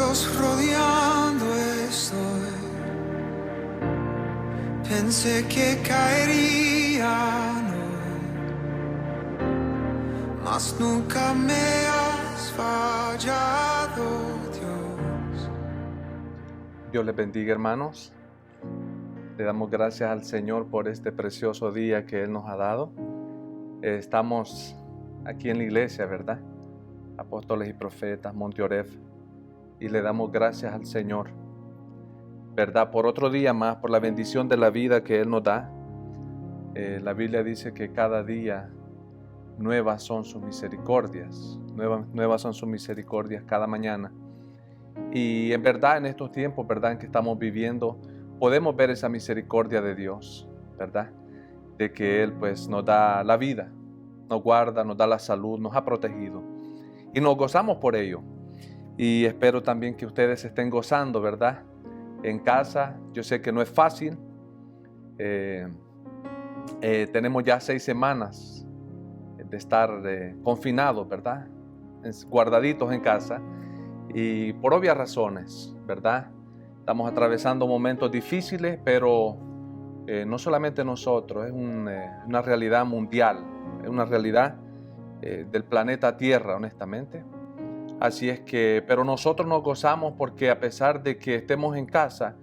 Dios rodeando estoy. Pensé que caería, no, mas nunca me has fallado, Dios. Dios les bendiga, hermanos. Le damos gracias al Señor por este precioso día que Él nos ha dado. Estamos aquí en la iglesia, ¿verdad? Apóstoles y Profetas, Monte Oreb, y le damos gracias al Señor, ¿verdad? Por otro día más, por la bendición de la vida que Él nos da. La Biblia dice que cada día nuevas son sus misericordias, nuevas son sus misericordias cada mañana. Y en verdad, en estos tiempos, ¿verdad?, en que estamos viviendo, podemos ver esa misericordia de Dios, ¿verdad? De que Él pues nos da la vida, nos guarda, nos da la salud, nos ha protegido. Y nos gozamos por ello. Y espero también que ustedes estén gozando, ¿verdad? En casa. Yo sé que no es fácil. Tenemos ya 6 semanas de estar confinados, ¿verdad? Guardaditos en casa. Y por obvias razones, ¿verdad? Estamos atravesando momentos difíciles, pero no solamente nosotros, es una realidad mundial, es una realidad del planeta Tierra, honestamente. Así es que, pero nosotros nos gozamos porque a pesar de que estemos en casa,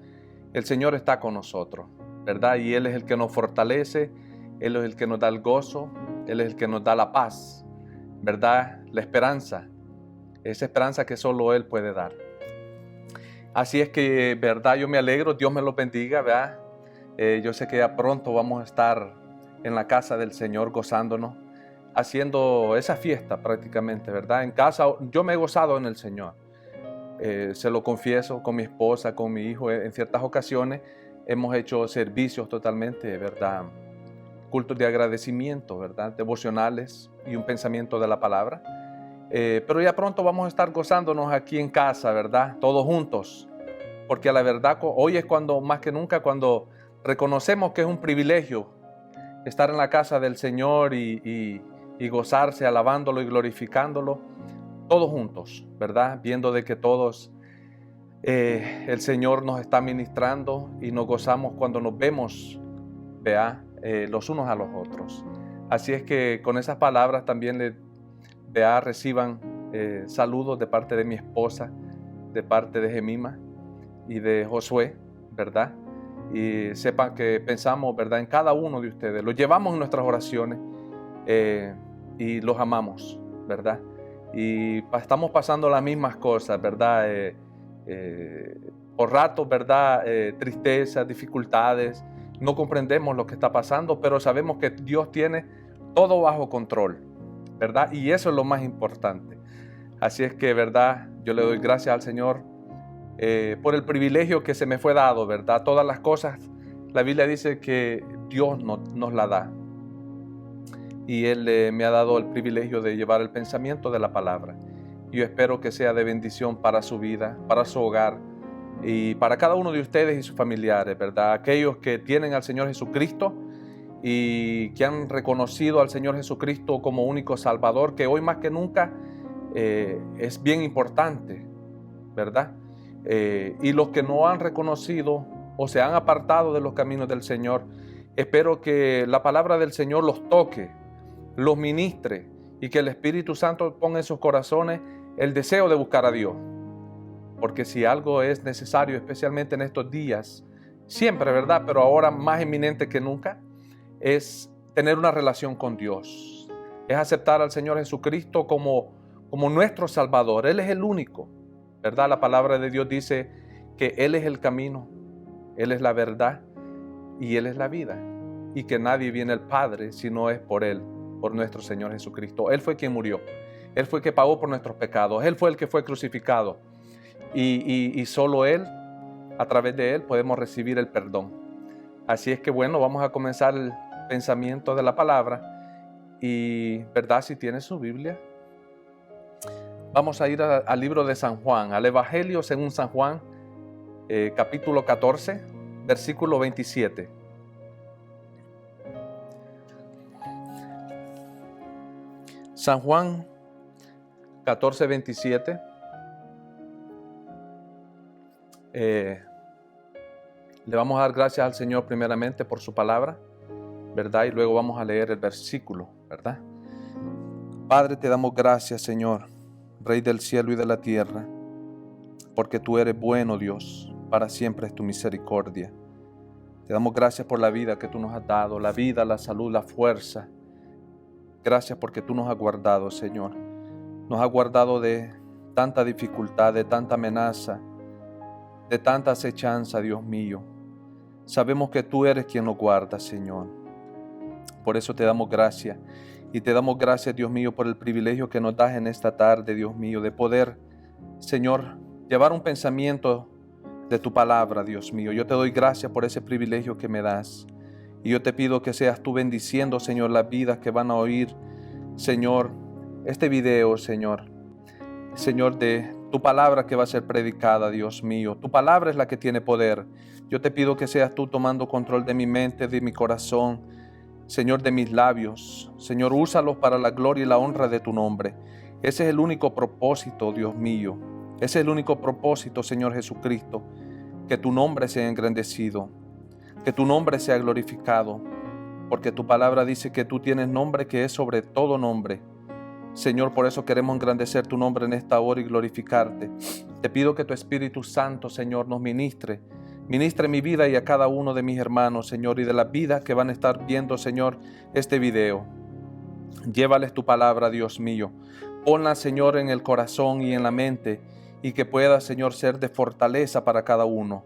el Señor está con nosotros, ¿verdad? Y Él es el que nos fortalece, Él es el que nos da el gozo, Él es el que nos da la paz, ¿verdad? La esperanza, esa esperanza que solo Él puede dar. Así es que, ¿verdad? Yo me alegro, Dios me los bendiga, ¿verdad? Yo sé que ya pronto vamos a estar en la casa del Señor gozándonos, haciendo esa fiesta prácticamente, ¿verdad? En casa yo me he gozado en el Señor. Se lo confieso, con mi esposa, con mi hijo, en ciertas ocasiones hemos hecho servicios totalmente, ¿verdad? Cultos de agradecimiento, ¿verdad? Devocionales y un pensamiento de la palabra. Pero ya pronto vamos a estar gozándonos aquí en casa, ¿verdad? Todos juntos. Porque a la verdad, hoy es cuando, más que nunca, cuando reconocemos que es un privilegio estar en la casa del Señor y gozarse, alabándolo y glorificándolo, todos juntos, ¿verdad? Viendo de que todos el Señor nos está ministrando y nos gozamos cuando nos vemos, vea, los unos a los otros. Así es que con esas palabras también reciban saludos de parte de mi esposa, de parte de Gemima y de Josué, ¿verdad? Y sepan que pensamos, ¿verdad?, en cada uno de ustedes. Los llevamos en nuestras oraciones y los amamos, ¿verdad? Y estamos pasando las mismas cosas, ¿verdad? Por ratos, ¿verdad? Tristezas, dificultades. No comprendemos lo que está pasando, pero sabemos que Dios tiene todo bajo control, ¿verdad? Y eso es lo más importante. Así es que, ¿verdad? Yo le doy gracias al Señor por el privilegio que se me fue dado, ¿verdad? Todas las cosas, la Biblia dice que Dios nos la da. Y Él me ha dado el privilegio de llevar el pensamiento de la palabra. Yo espero que sea de bendición para su vida, para su hogar y para cada uno de ustedes y sus familiares, ¿verdad? Aquellos que tienen al Señor Jesucristo y que han reconocido al Señor Jesucristo como único Salvador, que hoy más que nunca es bien importante, ¿verdad? Y los que no han reconocido o se han apartado de los caminos del Señor, espero que la palabra del Señor los toque, los ministre y que el Espíritu Santo ponga en sus corazones el deseo de buscar a Dios. Porque si algo es necesario, especialmente en estos días, siempre, ¿verdad?, pero ahora más eminente que nunca, es tener una relación con Dios. Es aceptar al Señor Jesucristo como nuestro Salvador. Él es el único, ¿verdad? La palabra de Dios dice que Él es el camino, Él es la verdad y Él es la vida. Y que nadie viene al Padre si no es por Él, por nuestro Señor Jesucristo. Él fue quien murió. Él fue el que pagó por nuestros pecados. Él fue el que fue crucificado. Y solo Él, a través de Él, podemos recibir el perdón. Así es que bueno, vamos a comenzar el pensamiento de la palabra. Y, ¿verdad? Si tiene su Biblia, vamos a ir al libro de San Juan, al Evangelio según San Juan, capítulo 14, versículo 27. San Juan 14, 27. Le vamos a dar gracias al Señor primeramente por su palabra, ¿verdad? Y luego vamos a leer el versículo, ¿verdad? Padre, te damos gracias, Señor, Rey del cielo y de la tierra, porque tú eres bueno, Dios, para siempre es tu misericordia. Te damos gracias por la vida que tú nos has dado, la vida, la salud, la fuerza. Gracias porque tú nos has guardado, Señor. Nos has guardado de tanta dificultad, de tanta amenaza, de tanta acechanza, Dios mío. Sabemos que tú eres quien nos guarda, Señor. Por eso te damos gracias. Y te damos gracias, Dios mío, por el privilegio que nos das en esta tarde, Dios mío, de poder, Señor, llevar un pensamiento de tu palabra, Dios mío. Yo te doy gracias por ese privilegio que me das. Y yo te pido que seas tú bendiciendo, Señor, las vidas que van a oír, Señor, este video, Señor. Señor, de tu palabra que va a ser predicada, Dios mío. Tu palabra es la que tiene poder. Yo te pido que seas tú tomando control de mi mente, de mi corazón, Señor, de mis labios. Señor, úsalos para la gloria y la honra de tu nombre. Ese es el único propósito, Dios mío. Ese es el único propósito, Señor Jesucristo. Que tu nombre sea engrandecido. Que tu nombre sea glorificado. Porque tu palabra dice que tú tienes nombre que es sobre todo nombre. Señor, por eso queremos engrandecer tu nombre en esta hora y glorificarte. Te pido que tu Espíritu Santo, Señor, nos ministre. Ministre mi vida y a cada uno de mis hermanos, Señor, y de las vidas que van a estar viendo, Señor, este video. Llévales tu palabra, Dios mío. Ponla, Señor, en el corazón y en la mente, y que pueda, Señor, ser de fortaleza para cada uno.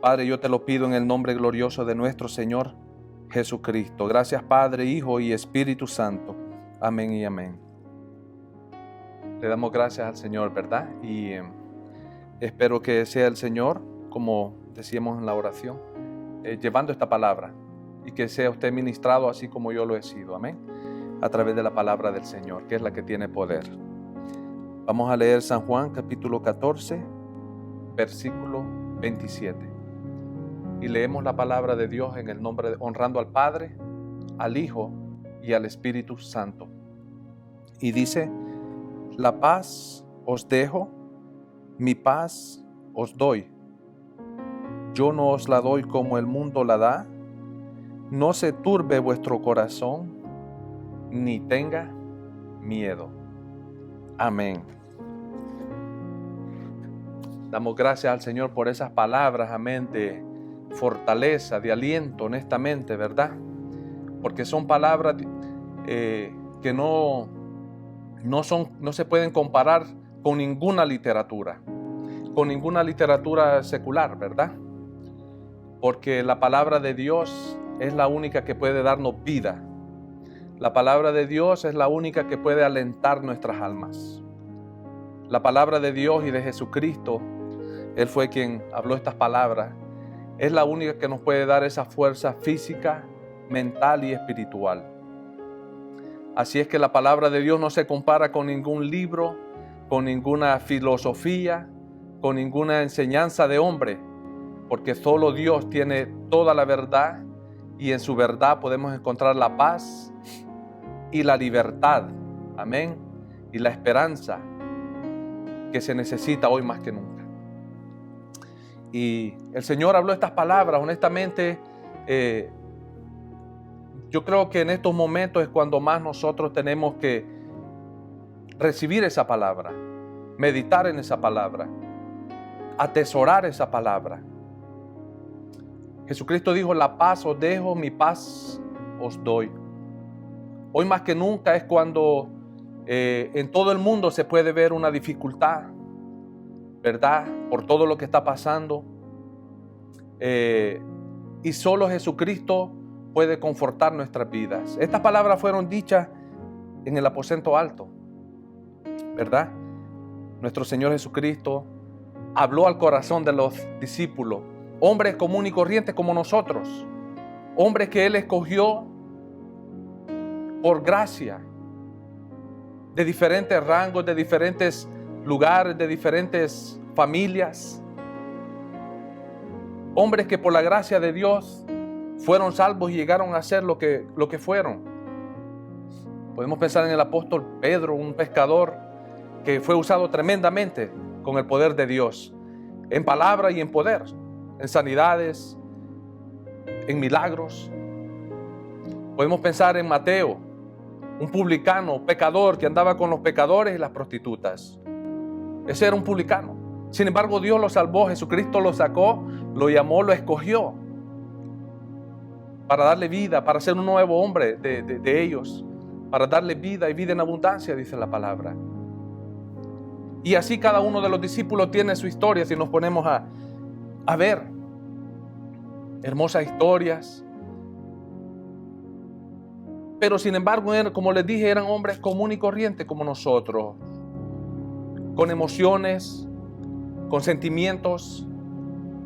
Padre, yo te lo pido en el nombre glorioso de nuestro Señor Jesucristo. Gracias, Padre, Hijo y Espíritu Santo. Amén y amén. Le damos gracias al Señor, ¿verdad? Y espero que sea el Señor, como decíamos en la oración, llevando esta palabra y que sea usted ministrado así como yo lo he sido, amén, a través de la palabra del Señor, que es la que tiene poder. Vamos a leer San Juan capítulo 14, versículo 27. Y leemos la palabra de Dios en el nombre, honrando al Padre, al Hijo y al Espíritu Santo. Y dice: la paz os dejo, mi paz os doy. Yo no os la doy como el mundo la da. No se turbe vuestro corazón, ni tenga miedo. Amén. Damos gracias al Señor por esas palabras, amén, de fortaleza, de aliento, honestamente, ¿verdad? Porque son palabras que no se pueden comparar con ninguna literatura secular, ¿verdad? Porque la palabra de Dios es la única que puede darnos vida. La palabra de Dios es la única que puede alentar nuestras almas. La palabra de Dios y de Jesucristo, Él fue quien habló estas palabras, es la única que nos puede dar esa fuerza física, mental y espiritual. Así es que la palabra de Dios no se compara con ningún libro, con ninguna filosofía, con ninguna enseñanza de hombre, porque solo Dios tiene toda la verdad y en su verdad podemos encontrar la paz y la libertad, amén, y la esperanza que se necesita hoy más que nunca. Y el Señor habló estas palabras, honestamente, yo creo que en estos momentos es cuando más nosotros tenemos que recibir esa palabra, meditar en esa palabra, atesorar esa palabra. Jesucristo dijo: la paz os dejo, mi paz os doy. Hoy más que nunca es cuando en todo el mundo se puede ver una dificultad, ¿verdad? Por todo lo que está pasando. Y solo Jesucristo puede confortar nuestras vidas. Estas palabras fueron dichas en el aposento alto, ¿verdad? Nuestro Señor Jesucristo habló al corazón de los discípulos, hombres comunes y corrientes como nosotros, hombres que Él escogió por gracia, de diferentes rangos, de diferentes lugares, de diferentes familias, hombres que por la gracia de Dios fueron salvos y llegaron a ser lo que fueron. Podemos pensar en el apóstol Pedro, un pescador que fue usado tremendamente con el poder de Dios. en palabra y en poder, en sanidades, en milagros. Podemos pensar en Mateo, un publicano, pecador, que andaba con los pecadores y las prostitutas. Ese era un publicano. Sin embargo, Dios lo salvó, Jesucristo lo sacó, lo llamó, lo escogió para darle vida, para ser un nuevo hombre de ellos, para darle vida y vida en abundancia, dice la palabra. Y así cada uno de los discípulos tiene su historia. Si nos ponemos a ver hermosas historias, pero sin embargo, como les dije, eran hombres comunes y corrientes como nosotros, con emociones, con sentimientos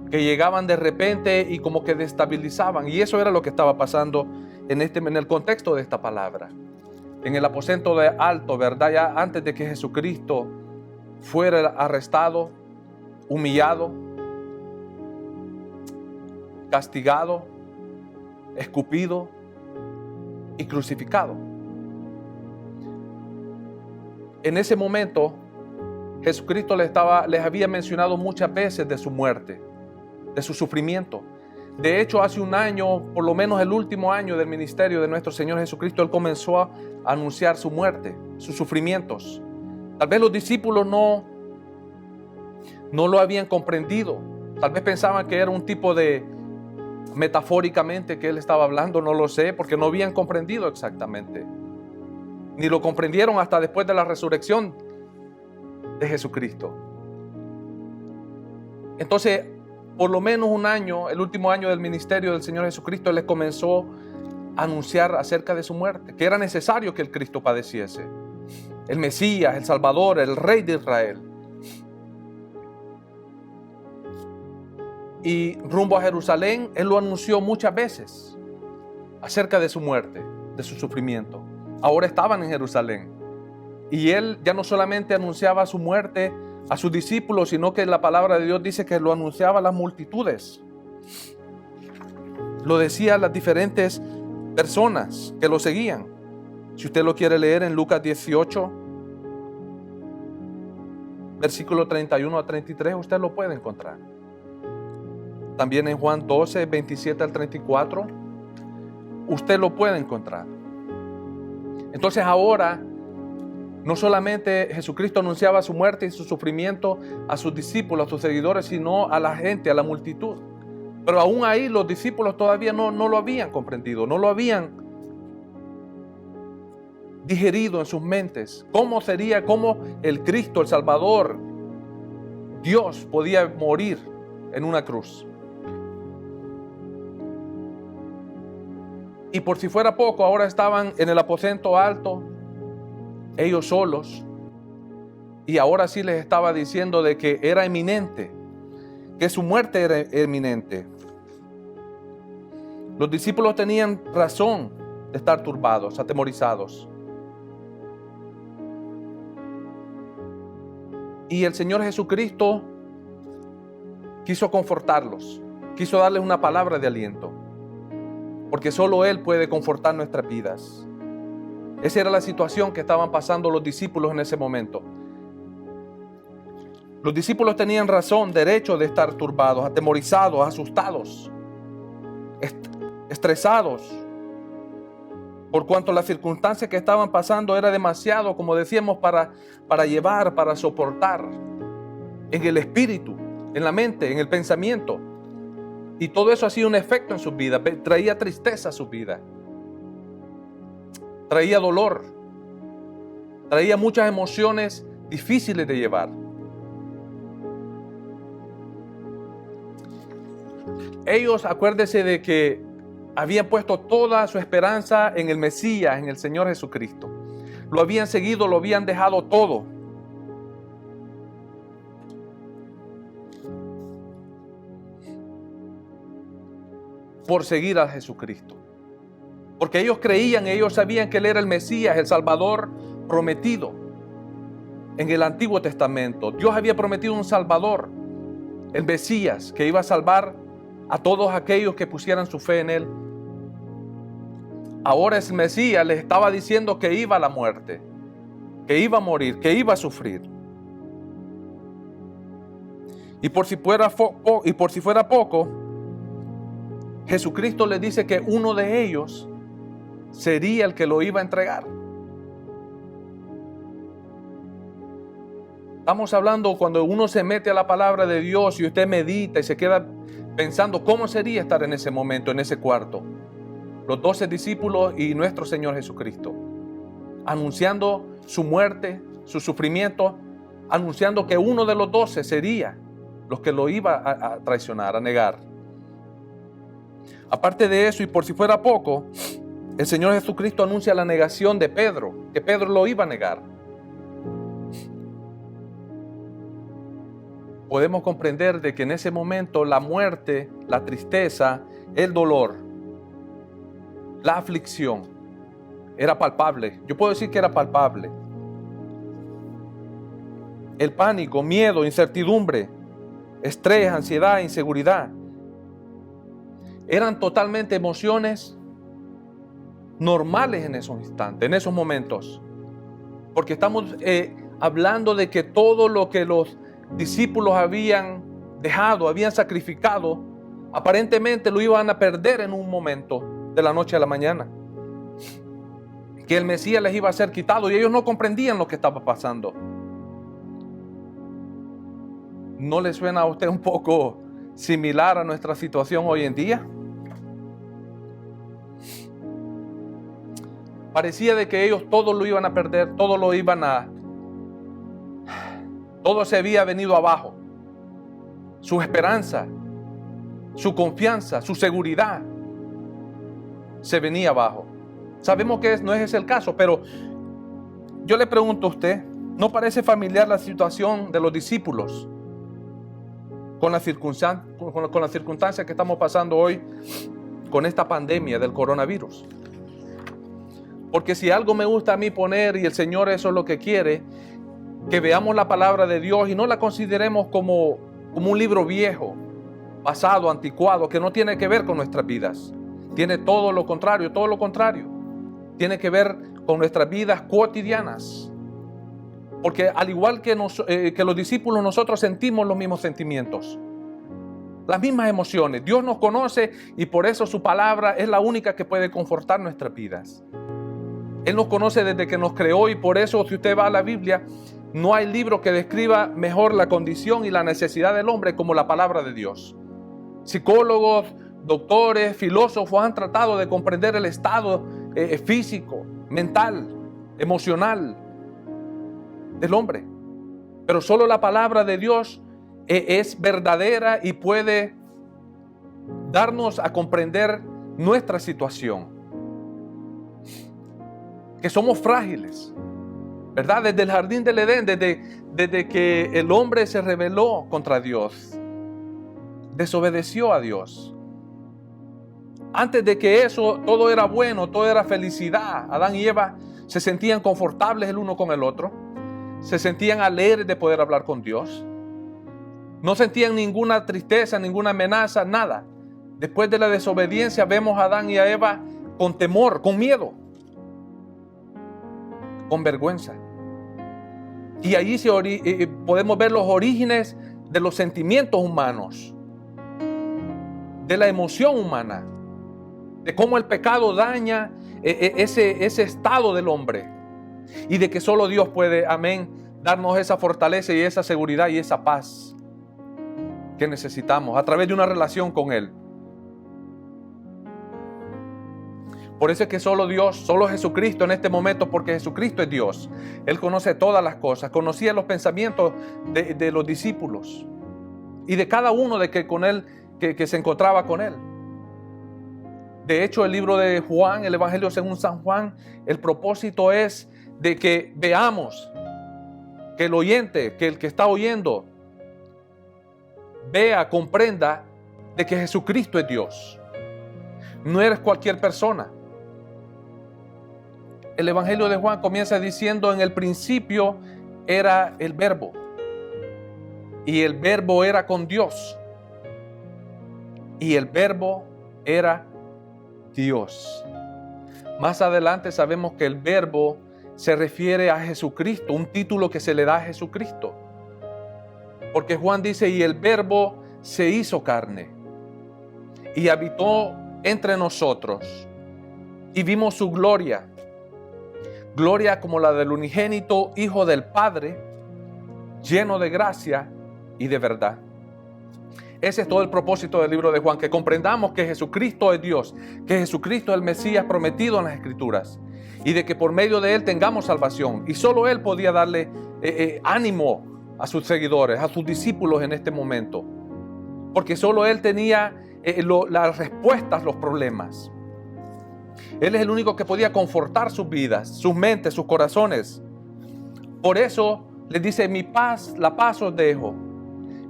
que llegaban de repente y como que destabilizaban. Y eso era lo que estaba pasando en el contexto de esta palabra. En el aposento de alto, ¿verdad? Ya antes de que Jesucristo fuera arrestado, humillado, castigado, escupido y crucificado. En ese momento, Jesucristo les había mencionado muchas veces de su muerte, de su sufrimiento. De hecho, hace un año, por lo menos el último año del ministerio de nuestro Señor Jesucristo, Él comenzó a anunciar su muerte, sus sufrimientos. Tal vez los discípulos no lo habían comprendido. Tal vez pensaban que era un tipo de, metafóricamente, que Él estaba hablando, no lo sé, porque no habían comprendido exactamente. Ni lo comprendieron hasta después de la resurrección de Jesucristo. Entonces, por lo menos un año, el último año del ministerio del Señor Jesucristo, Él les comenzó a anunciar acerca de su muerte, que era necesario que el Cristo padeciese. El Mesías, el Salvador, el Rey de Israel. Y rumbo a Jerusalén, Él lo anunció muchas veces acerca de su muerte, de su sufrimiento. Ahora estaban en Jerusalén. Y Él ya no solamente anunciaba su muerte a sus discípulos, sino que la palabra de Dios dice que lo anunciaba a las multitudes. Lo decía a las diferentes personas que lo seguían. Si usted lo quiere leer en Lucas 18, versículo 31 a 33, usted lo puede encontrar. También en Juan 12, 27 al 34, usted lo puede encontrar. Entonces ahora, no solamente Jesucristo anunciaba su muerte y su sufrimiento a sus discípulos, a sus seguidores, sino a la gente, a la multitud. Pero aún ahí los discípulos todavía no lo habían comprendido, no lo habían digerido en sus mentes. ¿Cómo el Cristo, el Salvador, Dios, podía morir en una cruz? Y por si fuera poco, ahora estaban en el aposento alto, ellos solos, y ahora sí les estaba diciendo de que era inminente, que su muerte era inminente. Los discípulos tenían razón de estar turbados, atemorizados. Y el Señor Jesucristo quiso confortarlos, quiso darles una palabra de aliento, porque solo Él puede confortar nuestras vidas. Esa era la situación que estaban pasando los discípulos en ese momento. Los discípulos tenían razón, derecho de estar turbados, atemorizados, asustados, estresados, por cuanto las circunstancias que estaban pasando era demasiado, como decíamos, para llevar, para soportar en el espíritu, en la mente, en el pensamiento. Y todo eso hacía un efecto en sus vidas, traía tristeza a sus vidas, traía dolor, traía muchas emociones difíciles de llevar. Ellos, acuérdense de que habían puesto toda su esperanza en el Mesías, en el Señor Jesucristo. Lo habían seguido, lo habían dejado todo. Por seguir a Jesucristo. Porque ellos creían, ellos sabían que Él era el Mesías, el Salvador prometido. En el Antiguo Testamento, Dios había prometido un Salvador, el Mesías, que iba a salvar a todos aquellos que pusieran su fe en Él. Ahora el Mesías les estaba diciendo que iba a la muerte, que iba a morir, que iba a sufrir. Y por si fuera poco, Jesucristo le dice que uno de ellos sería el que lo iba a entregar. Estamos hablando cuando uno se mete a la palabra de Dios y usted medita y se queda pensando cómo sería estar en ese momento, en ese cuarto. Los 12 discípulos y nuestro Señor Jesucristo, anunciando su muerte, su sufrimiento, anunciando que uno de los 12 sería los que lo iba a traicionar, a negar. Aparte de eso, y por si fuera poco, el Señor Jesucristo anuncia la negación de Pedro, que Pedro lo iba a negar. Podemos comprender de que en ese momento la muerte, la tristeza, el dolor, la aflicción era palpable. Yo puedo decir que era palpable. El pánico, miedo, incertidumbre, estrés, ansiedad, inseguridad eran totalmente emociones normales en esos instantes, en esos momentos. Porque estamos hablando de que todo lo que los discípulos habían dejado, habían sacrificado, aparentemente lo iban a perder en un momento, de la noche a la mañana. Que el Mesías les iba a ser quitado y ellos no comprendían lo que estaba pasando. ¿No le suena a usted un poco similar a nuestra situación hoy en día? Parecía de que ellos todo lo iban a perder, todo se había venido abajo. Su esperanza, su confianza, su seguridad se venía abajo. Sabemos que no es ese el caso, pero yo le pregunto a usted, ¿no parece familiar la situación de los discípulos con la circunstancia que estamos pasando hoy con esta pandemia del coronavirus? Porque si algo me gusta a mí poner, y el Señor eso es lo que quiere, que veamos la palabra de Dios y no la consideremos como un libro viejo, pasado, anticuado, que no tiene que ver con nuestras vidas. Tiene todo lo contrario. Tiene que ver con nuestras vidas cotidianas. Porque al igual que los discípulos, nosotros sentimos los mismos sentimientos, las mismas emociones. Dios nos conoce y por eso su palabra es la única que puede confortar nuestras vidas. Él nos conoce desde que nos creó y por eso, si usted va a la Biblia, no hay libro que describa mejor la condición y la necesidad del hombre como la palabra de Dios. Psicólogos, doctores, filósofos han tratado de comprender el estado físico, mental, emocional del hombre. Pero solo la palabra de Dios es verdadera y puede darnos a comprender nuestra situación. Que somos frágiles, ¿verdad? Desde el jardín del Edén, desde que el hombre se rebeló contra Dios, desobedeció a Dios. Antes de que eso, todo era bueno, todo era felicidad. Adán y Eva se sentían confortables el uno con el otro, se sentían alegres de poder hablar con Dios, no sentían ninguna tristeza, ninguna amenaza, nada. Después de la desobediencia vemos a Adán y a Eva con temor, con miedo, con vergüenza. Y allí podemos ver los orígenes de los sentimientos humanos, de la emoción humana, de cómo el pecado daña ese estado del hombre y de que solo Dios puede, amén, darnos esa fortaleza y esa seguridad y esa paz que necesitamos a través de una relación con Él. Por eso es que solo Dios, solo Jesucristo en este momento, porque Jesucristo es Dios. Él conoce todas las cosas, conocía los pensamientos de los discípulos y de cada uno que se encontraba con Él. De hecho, el libro de Juan, el Evangelio según San Juan, el propósito es de que veamos, que el oyente, que el que está oyendo, vea, comprenda de que Jesucristo es Dios. No eres cualquier persona. El Evangelio de Juan comienza diciendo: en el principio era el Verbo, y el Verbo era con Dios, y el Verbo era Dios. Más adelante sabemos que el Verbo se refiere a Jesucristo, un título que se le da a Jesucristo. Porque Juan dice, y el Verbo se hizo carne y habitó entre nosotros y vimos su gloria, gloria como la del unigénito Hijo del Padre, lleno de gracia y de verdad. Ese es todo el propósito del libro de Juan, que comprendamos que Jesucristo es Dios, que Jesucristo es el Mesías prometido en las Escrituras y de que por medio de Él tengamos salvación. Y solo Él podía darle ánimo a sus seguidores, a sus discípulos en este momento, porque solo Él tenía las respuestas a los problemas. Él es el único que podía confortar sus vidas, sus mentes, sus corazones. Por eso les dice, mi paz, la paz os dejo,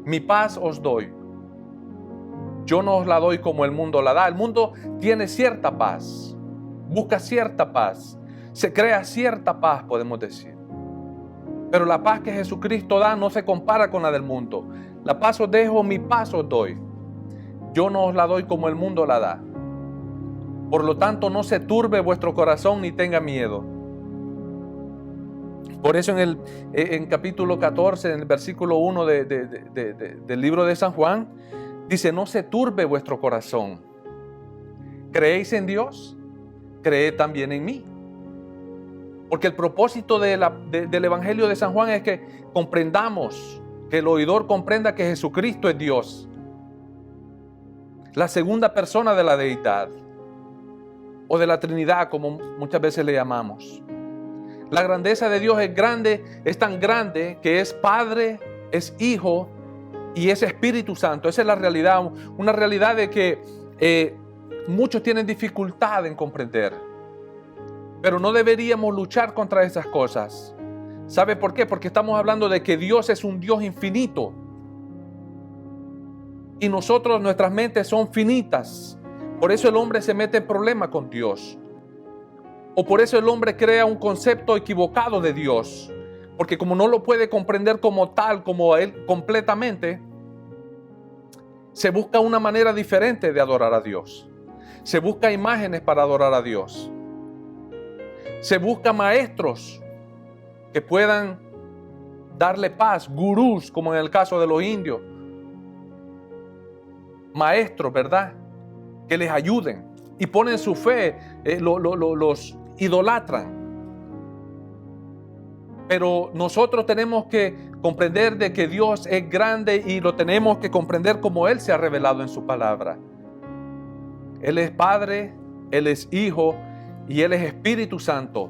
mi paz os doy. Yo no os la doy como el mundo la da. El mundo tiene cierta paz, busca cierta paz, se crea cierta paz, podemos decir. Pero la paz que Jesucristo da no se compara con la del mundo. La paz os dejo, mi paz os doy. Yo no os la doy como el mundo la da. Por lo tanto, no se turbe vuestro corazón ni tenga miedo. Por eso en capítulo 14, en el versículo 1 del libro de San Juan, dice, no se turbe vuestro corazón. ¿Creéis en Dios? Creed también en mí. Porque el propósito del Evangelio de San Juan es que comprendamos, que el oidor comprenda que Jesucristo es Dios, la segunda persona de la deidad, o de la Trinidad, como muchas veces le llamamos. La grandeza de Dios es grande, es tan grande que es Padre, es Hijo y es Espíritu Santo. Esa es la realidad, una realidad de que muchos tienen dificultad en comprender. Pero no deberíamos luchar contra esas cosas. ¿Sabe por qué? Porque estamos hablando de que Dios es un Dios infinito. Y nosotros, nuestras mentes son finitas. Por eso el hombre se mete en problemas con Dios. O por eso el hombre crea un concepto equivocado de Dios. Porque como no lo puede comprender como tal, como Él completamente, se busca una manera diferente de adorar a Dios. Se busca imágenes para adorar a Dios. Se busca maestros que puedan darle paz, gurús, como en el caso de los indios. Maestros, ¿verdad? Que les ayuden y ponen su fe, los idolatran. Pero nosotros tenemos que comprender de que Dios es grande y lo tenemos que comprender como Él se ha revelado en su palabra. Él es Padre, Él es Hijo y Él es Espíritu Santo.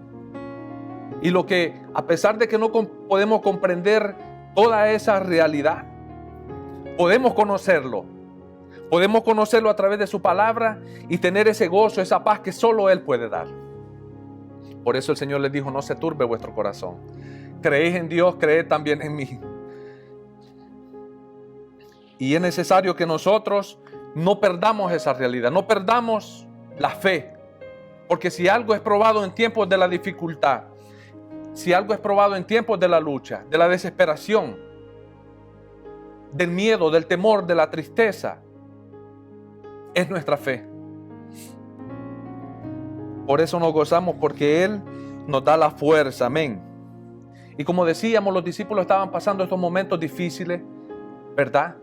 Y lo que, a pesar de que no podemos comprender toda esa realidad, podemos conocerlo. Podemos conocerlo a través de su palabra y tener ese gozo, esa paz que solo Él puede dar. Por eso el Señor les dijo, no se turbe vuestro corazón. Creéis en Dios, creed también en mí. Y es necesario que nosotros no perdamos esa realidad, no perdamos la fe. Porque si algo es probado en tiempos de la dificultad, si algo es probado en tiempos de la lucha, de la desesperación, del miedo, del temor, de la tristeza, es nuestra fe. Por eso nos gozamos, porque Él nos da la fuerza, amén. Y como decíamos, los discípulos estaban pasando estos momentos difíciles, ¿verdad?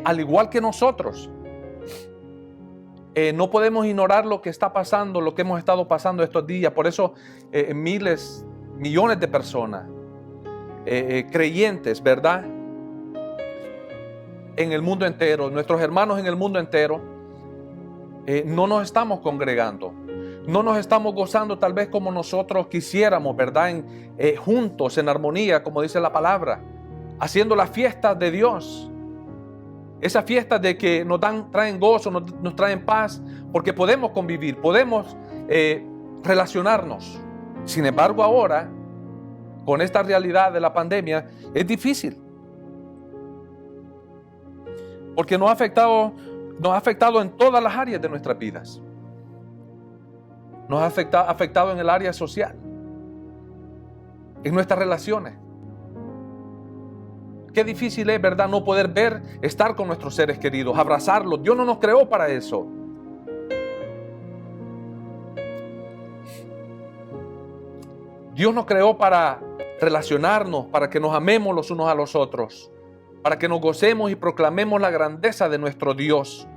Al igual que nosotros. No podemos ignorar lo que está pasando, lo que hemos estado pasando estos días. Por eso miles, millones de personas, creyentes, ¿verdad? En el mundo entero, nuestros hermanos en el mundo entero, no nos estamos congregando, no nos estamos gozando tal vez como nosotros quisiéramos, ¿verdad? Juntos, en armonía, como dice la palabra, haciendo las fiestas de Dios. Esas fiestas de que traen gozo, nos traen paz, porque podemos convivir, podemos relacionarnos. Sin embargo, ahora, con esta realidad de la pandemia, es difícil. Porque nos ha afectado en todas las áreas de nuestras vidas. Nos ha afectado en el área social, en nuestras relaciones. Qué difícil es, ¿verdad? No poder estar con nuestros seres queridos, abrazarlos. Dios no nos creó para eso. Dios nos creó para relacionarnos, para que nos amemos los unos a los otros, para que nos gocemos y proclamemos la grandeza de nuestro Dios.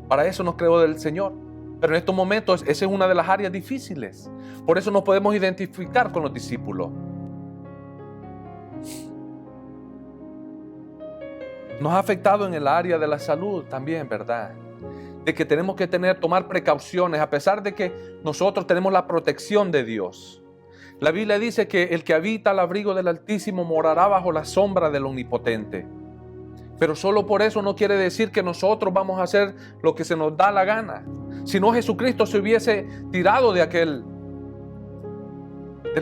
Para eso nos creó el Señor. Pero en estos momentos esa es una de las áreas difíciles. Por eso nos podemos identificar con los discípulos. Nos ha afectado en el área de la salud también, ¿verdad? De que tenemos que tomar precauciones a pesar de que nosotros tenemos la protección de Dios. La Biblia dice que el que habita al abrigo del Altísimo morará bajo la sombra del Omnipotente. Pero solo por eso no quiere decir que nosotros vamos a hacer lo que se nos da la gana. Si no, Jesucristo se hubiese tirado del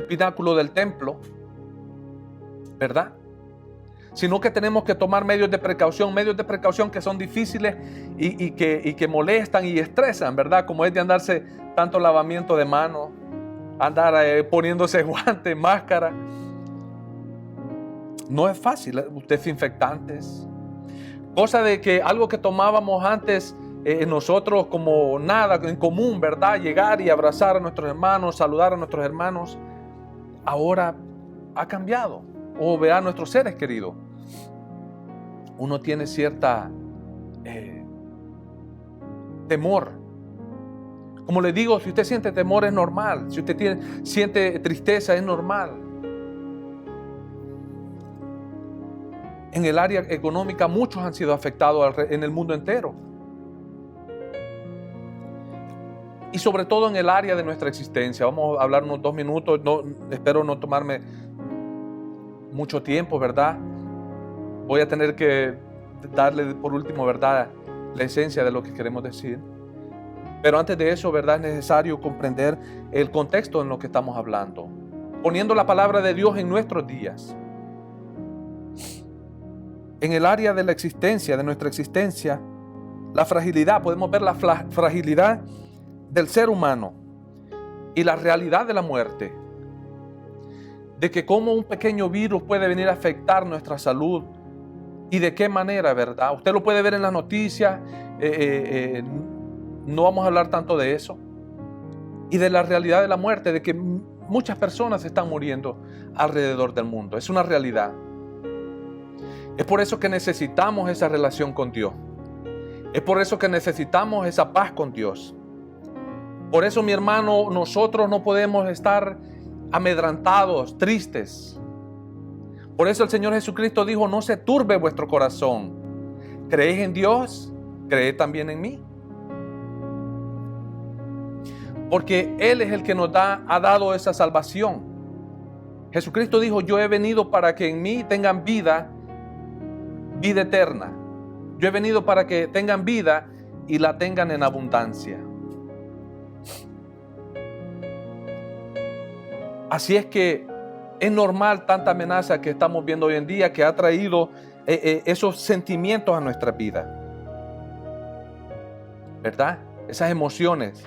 pináculo del templo, ¿verdad? Sino que tenemos que tomar medios de precaución que son difíciles y que molestan y estresan, ¿verdad? Como es de andarse tanto lavamiento de manos, andar poniéndose guantes, máscara. No es fácil, desinfectantes. Cosa de que algo que tomábamos antes nosotros como nada en común, ¿verdad? Llegar y abrazar a nuestros hermanos, saludar a nuestros hermanos, ahora ha cambiado. O ver a nuestros seres queridos. Uno tiene cierta temor. Como le digo, si usted siente temor es normal. Si usted siente tristeza es normal. En el área económica muchos han sido afectados en el mundo entero. Y sobre todo en el área de nuestra existencia. Vamos a hablar unos 2 minutos. Espero no tomarme mucho tiempo, ¿verdad? Voy a tener que darle por último, ¿verdad?, la esencia de lo que queremos decir. Pero antes de eso, ¿verdad?, es necesario comprender el contexto en lo que estamos hablando, poniendo la palabra de Dios en nuestros días. En el área de la existencia, de nuestra existencia, la fragilidad, podemos ver la fragilidad del ser humano y la realidad de la muerte. De que cómo un pequeño virus puede venir a afectar nuestra salud y de qué manera, ¿verdad? Usted lo puede ver en las noticias, no vamos a hablar tanto de eso. Y de la realidad de la muerte, de que muchas personas están muriendo alrededor del mundo. Es una realidad. Es por eso que necesitamos esa relación con Dios. Es por eso que necesitamos esa paz con Dios. Por eso, mi hermano, nosotros no podemos estar amedrantados, tristes. Por eso el Señor Jesucristo dijo: no se turbe vuestro corazón. ¿Creéis en Dios? Creed también en mí. Porque Él es el que nos ha dado esa salvación. Jesucristo dijo: yo he venido para que en mí tengan vida eterna. Yo he venido para que tengan vida y la tengan en abundancia. Así es que es normal tanta amenaza que estamos viendo hoy en día, que ha traído esos sentimientos a nuestra vida, ¿verdad? Esas emociones.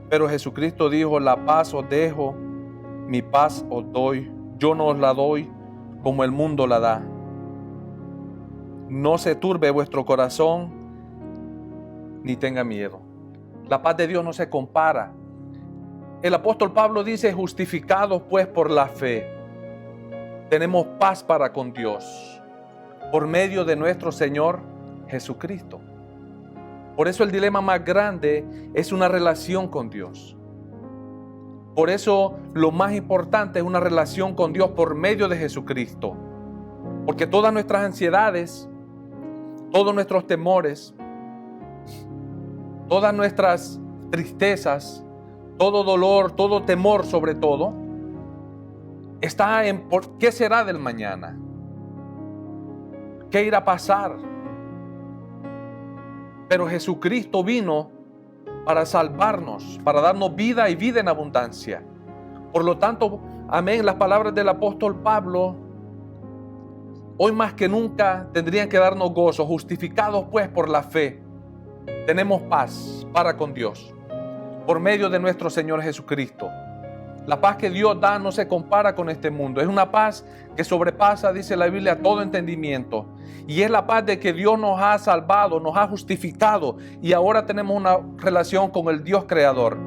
Pero Jesucristo dijo: la paz os dejo, mi paz os doy. Yo no os la doy como el mundo la da. No se turbe vuestro corazón, ni tenga miedo. La paz de Dios no se compara. El apóstol Pablo dice: justificados pues por la fe, tenemos paz para con Dios, por medio de nuestro Señor Jesucristo. Por eso el dilema más grande es una relación con Dios. Por eso lo más importante es una relación con Dios por medio de Jesucristo. Porque todas nuestras ansiedades, todos nuestros temores, todas nuestras tristezas, todo dolor, todo temor sobre todo, está en ¿qué será del mañana? ¿Qué irá a pasar? Pero Jesucristo vino para salvarnos, para darnos vida y vida en abundancia. Por lo tanto, amén, las palabras del apóstol Pablo, hoy más que nunca tendrían que darnos gozo. Justificados pues por la fe, tenemos paz para con Dios, por medio de nuestro Señor Jesucristo. La paz que Dios da no se compara con este mundo. Es una paz que sobrepasa, dice la Biblia, todo entendimiento. Y es la paz de que Dios nos ha salvado, nos ha justificado y ahora tenemos una relación con el Dios creador.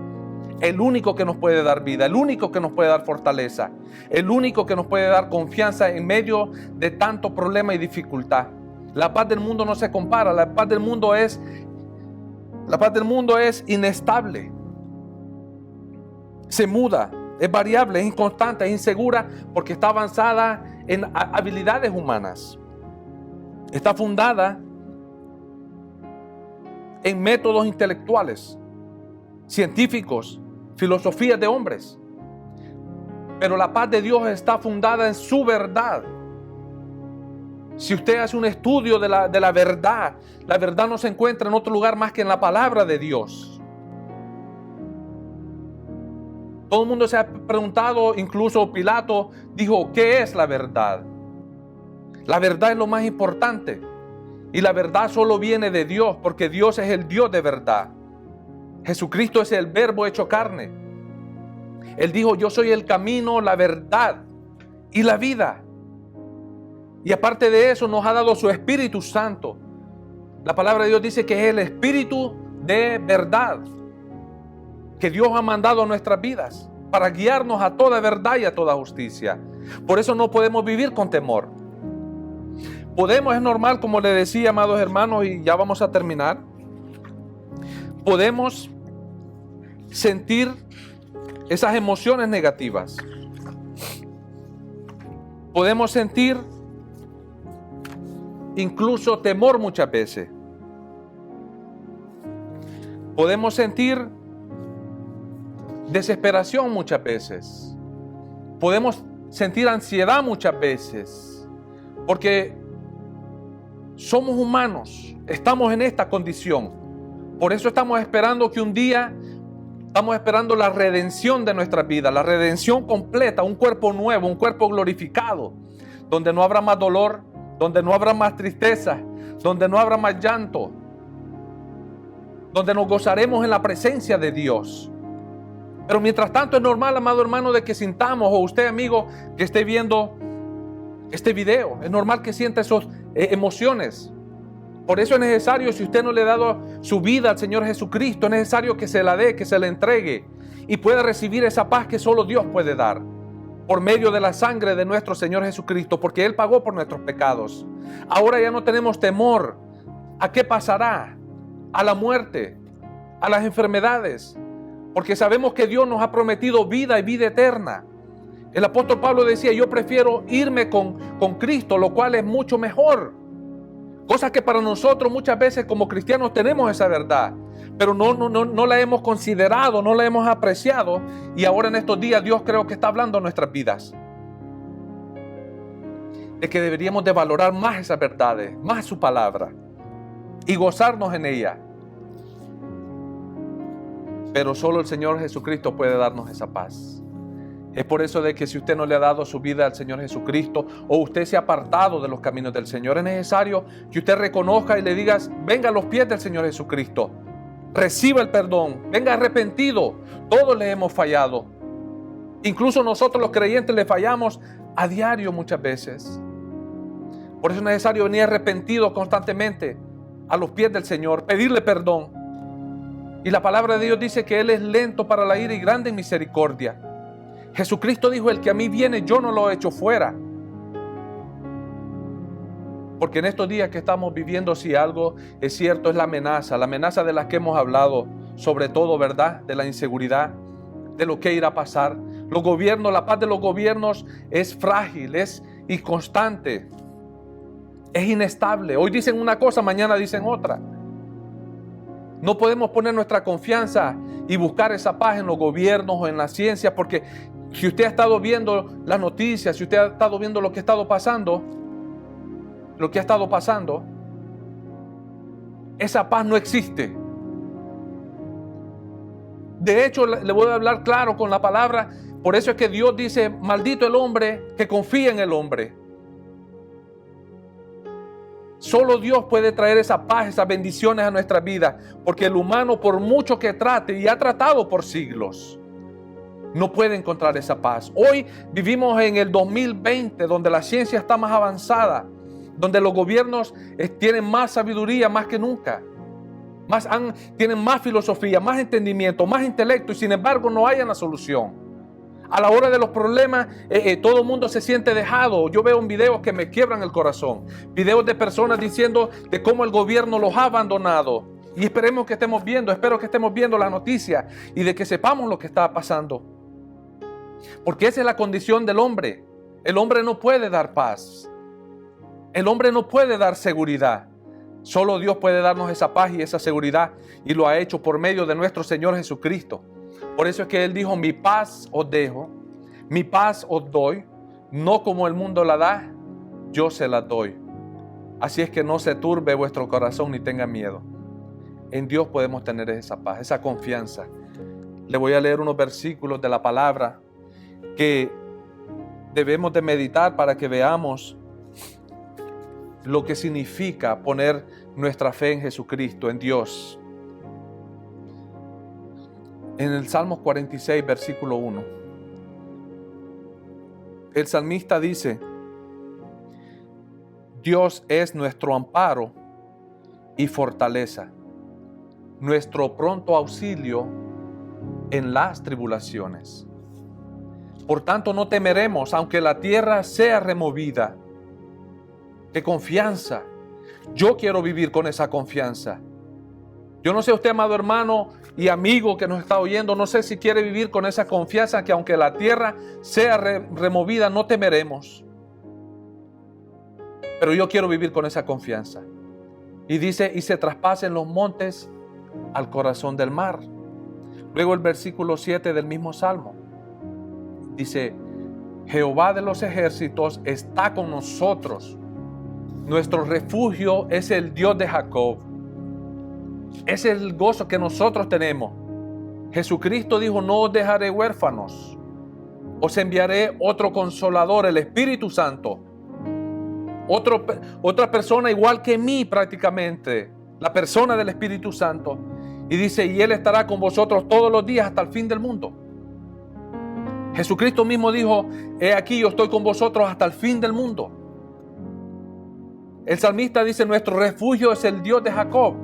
El único que nos puede dar vida, el único que nos puede dar fortaleza, el único que nos puede dar confianza en medio de tanto problema y dificultad. La paz del mundo no se compara, la paz del mundo es inestable. Se muda, es variable, es inconstante, es insegura porque está avanzada en habilidades humanas. Está fundada en métodos intelectuales, científicos, filosofías de hombres. Pero la paz de Dios está fundada en su verdad. Si usted hace un estudio de la verdad no se encuentra en otro lugar más que en la palabra de Dios. Todo el mundo se ha preguntado, incluso Pilato dijo, ¿qué es la verdad? La verdad es lo más importante. Y la verdad solo viene de Dios, porque Dios es el Dios de verdad. Jesucristo es el Verbo hecho carne. Él dijo, yo soy el camino, la verdad y la vida. Y aparte de eso nos ha dado su Espíritu Santo. La palabra de Dios dice que es el Espíritu de verdad que Dios ha mandado a nuestras vidas para guiarnos a toda verdad y a toda justicia. Por eso no podemos vivir con temor. Es normal, como le decía, amados hermanos, y ya vamos a terminar. Podemos sentir esas emociones negativas. Podemos sentir incluso temor muchas veces. Podemos sentir desesperación muchas veces. Podemos sentir ansiedad muchas veces. Porque somos humanos, estamos en esta condición. Por eso estamos esperando que un día, estamos esperando la redención de nuestra vida, la redención completa, un cuerpo nuevo, un cuerpo glorificado, donde no habrá más dolor, donde no habrá más tristeza, donde no habrá más llanto, donde nos gozaremos en la presencia de Dios. Pero mientras tanto es normal, amado hermano, de que sintamos, o usted, amigo, que esté viendo este video, es normal que sienta esas emociones. Por eso es necesario, si usted no le ha dado su vida al Señor Jesucristo, es necesario que se la dé, que se la entregue y pueda recibir esa paz que solo Dios puede dar por medio de la sangre de nuestro Señor Jesucristo, porque Él pagó por nuestros pecados. Ahora ya no tenemos temor a qué pasará, a la muerte, a las enfermedades, porque sabemos que Dios nos ha prometido vida y vida eterna. El apóstol Pablo decía, yo prefiero irme con Cristo, lo cual es mucho mejor. Cosa que para nosotros muchas veces como cristianos tenemos esa verdad, pero no la hemos considerado, no la hemos apreciado, y ahora en estos días Dios creo que está hablando en nuestras vidas. De que deberíamos de valorar más esas verdades, más su palabra, y gozarnos en ella. Pero solo el Señor Jesucristo puede darnos esa paz. Es por eso de que si usted no le ha dado su vida al Señor Jesucristo, o usted se ha apartado de los caminos del Señor, es necesario que usted reconozca y le diga, venga a los pies del Señor Jesucristo, reciba el perdón, venga arrepentido. Todos le hemos fallado. Incluso nosotros los creyentes le fallamos a diario muchas veces. Por eso es necesario venir arrepentido constantemente a los pies del Señor, pedirle perdón. Y la palabra de Dios dice que Él es lento para la ira y grande en misericordia. Jesucristo dijo, el que a mí viene, yo no lo echo fuera. Porque en estos días que estamos viviendo, si algo es cierto, es la amenaza de la que hemos hablado, sobre todo, ¿verdad? De la inseguridad, de lo que irá a pasar. Los gobiernos, la paz de los gobiernos es frágil, es inconstante, es inestable. Hoy dicen una cosa, mañana dicen otra. No podemos poner nuestra confianza y buscar esa paz en los gobiernos o en la ciencia, porque si usted ha estado viendo las noticias, si usted ha estado viendo lo que ha estado pasando, esa paz no existe. De hecho, le voy a hablar claro con la palabra. Por eso es que Dios dice, maldito el hombre que confía en el hombre. Solo Dios puede traer esa paz, esas bendiciones a nuestra vida, porque el humano, por mucho que trate, y ha tratado por siglos, no puede encontrar esa paz. Hoy vivimos en el 2020, donde la ciencia está más avanzada, donde los gobiernos tienen más sabiduría más que nunca. tienen más filosofía, más entendimiento, más intelecto, y sin embargo no hayan la solución. A la hora de los problemas, todo el mundo se siente dejado. Yo veo videos que me quiebran el corazón. Videos de personas diciendo de cómo el gobierno los ha abandonado. Y espero que estemos viendo la noticia y de que sepamos lo que está pasando. Porque esa es la condición del hombre. El hombre no puede dar paz. El hombre no puede dar seguridad. Solo Dios puede darnos esa paz y esa seguridad. Y lo ha hecho por medio de nuestro Señor Jesucristo. Por eso es que Él dijo: mi paz os dejo, mi paz os doy, no como el mundo la da, yo se la doy. Así es que no se turbe vuestro corazón ni tenga miedo. En Dios podemos tener esa paz, esa confianza. Le voy a leer unos versículos de la palabra que debemos de meditar para que veamos lo que significa poner nuestra fe en Jesucristo, en Dios. En el Salmo 46, versículo 1, el salmista dice: Dios es nuestro amparo y fortaleza, nuestro pronto auxilio en las tribulaciones. Por tanto, no temeremos, aunque la tierra sea removida. ¡Qué confianza! Yo quiero vivir con esa confianza. Yo no sé usted, amado hermano y amigo que nos está oyendo, no sé si quiere vivir con esa confianza que aunque la tierra sea removida, no temeremos. Pero yo quiero vivir con esa confianza. Y dice: y se traspasen los montes al corazón del mar. Luego el versículo 7 del mismo Salmo dice: Jehová de los ejércitos está con nosotros. Nuestro refugio es el Dios de Jacob. Ese es el gozo que nosotros tenemos. Jesucristo dijo: no os dejaré huérfanos, os enviaré otro consolador, el Espíritu Santo. Otra persona igual que mí prácticamente, la persona del Espíritu Santo. Y dice: y Él estará con vosotros todos los días hasta el fin del mundo. Jesucristo mismo dijo: he aquí, yo estoy con vosotros hasta el fin del mundo. El salmista dice: nuestro refugio es el Dios de Jacob.